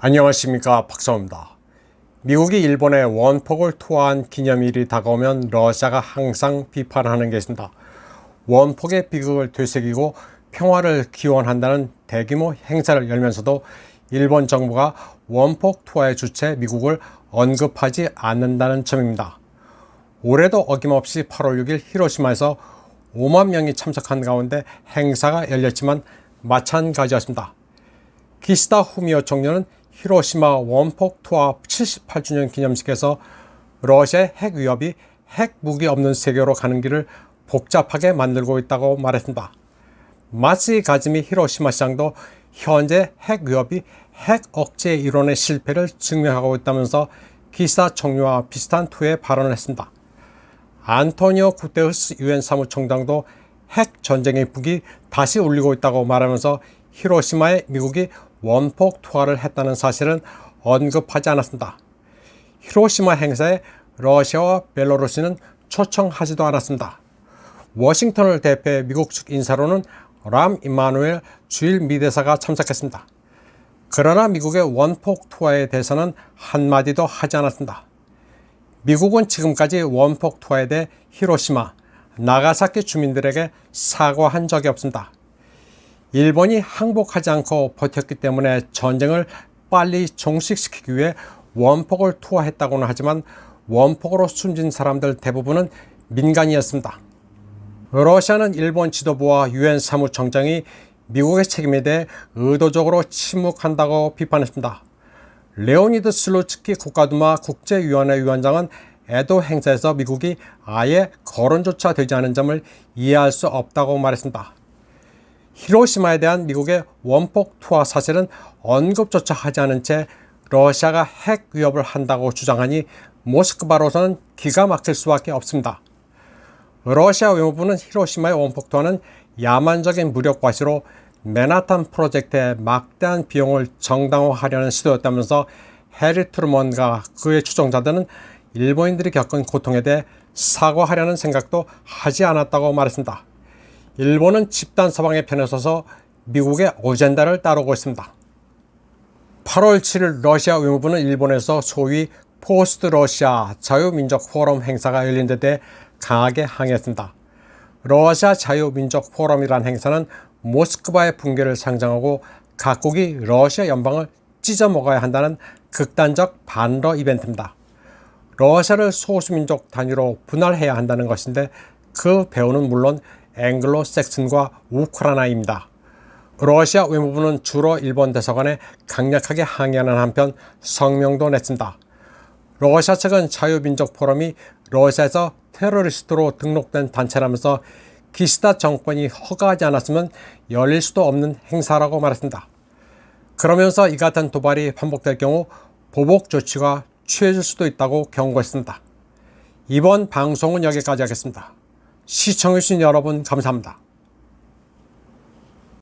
안녕하십니까, 박사입니다. 미국이 일본에 원폭을 투하한 기념일이 다가오면 러시아가 항상 비판하는 게 있습니다. 원폭의 비극을 되새기고 평화를 기원한다는 대규모 행사를 열면서도 일본 정부가 원폭 투하의 주체 미국을 언급하지 않는다는 점입니다. 올해도 어김없이 8월 6일 히로시마에서 5만 명이 참석한 가운데 행사가 열렸지만 마찬가지였습니다. 기시다 후미오 총리는 히로시마 원폭 투하 78주년 기념식에서 러시아의 핵 위협이 핵 무기 없는 세계로 가는 길을 복잡하게 만들고 있다고 말했습니다. 마츠이 가즈미 히로시마 시장도 현재 핵 위협이 핵 억제 이론의 실패를 증명하고 있다면서 기시다 총리와 비슷한 투의 발언을 했습니다. 안토니오 구테르스 유엔 사무총장도 핵 전쟁의 북이 다시 울리고 있다고 말하면서 히로시마에 미국이 원폭 투하를 했다는 사실은 언급하지 않았습니다. 히로시마 행사에 러시아와 벨라루스는 초청하지도 않았습니다. 워싱턴을 대표해 미국 측 인사로는 람 이마누엘 주일 미 대사가 참석했습니다. 그러나 미국의 원폭 투하에 대해서는 한마디도 하지 않았습니다. 미국은 지금까지 원폭 투하에 대해 히로시마, 나가사키 주민들에게 사과한 적이 없습니다. 일본이 항복하지 않고 버텼기 때문에 전쟁을 빨리 종식시키기 위해 원폭을 투하했다고는 하지만 원폭으로 숨진 사람들 대부분은 민간이었습니다. 러시아는 일본 지도부와 유엔 사무총장이 미국의 책임에 대해 의도적으로 침묵한다고 비판했습니다. 레오니드 슬루츠키 국가두마 국제위원회 위원장은 에도 행사에서 미국이 아예 거론조차 되지 않은 점을 이해할 수 없다고 말했습니다. 히로시마에 대한 미국의 원폭 투하 사실은 언급조차 하지 않은 채 러시아가 핵 위협을 한다고 주장하니 모스크바로서는 기가 막힐 수밖에 없습니다. 러시아 외무부는 히로시마의 원폭 투하는 야만적인 무력 과시로 맨하탄 프로젝트에 막대한 비용을 정당화하려는 시도였다면서 해리 트루먼과 그의 추종자들은 일본인들이 겪은 고통에 대해 사과하려는 생각도 하지 않았다고 말했습니다. 일본은 집단 서방의 편에 서서 미국의 어젠다를 따르고 있습니다. 8월 7일 러시아 외무부는 일본에서 소위 포스트 러시아 자유민족 포럼 행사가 열린 데 대해 강하게 항의했습니다. 러시아 자유민족 포럼이란 행사는 모스크바의 붕괴를 상징하고 각국이 러시아 연방을 찢어먹어야 한다는 극단적 반러 이벤트입니다. 러시아를 소수민족 단위로 분할해야 한다는 것인데 그 배후는 물론 앵글로 섹슨과 우크라이나입니다. 러시아 외무부는 주로 일본 대사관에 강력하게 항의하는 한편 성명도 냈습니다. 러시아 측은 자유민족 포럼이 러시아에서 테러리스트로 등록된 단체라면서 기시다 정권이 허가하지 않았으면 열릴 수도 없는 행사라고 말했습니다. 그러면서 이 같은 도발이 반복될 경우 보복 조치가 취해질 수도 있다고 경고했습니다. 이번 방송은 여기까지 하겠습니다. 시청해주신 여러분 감사합니다.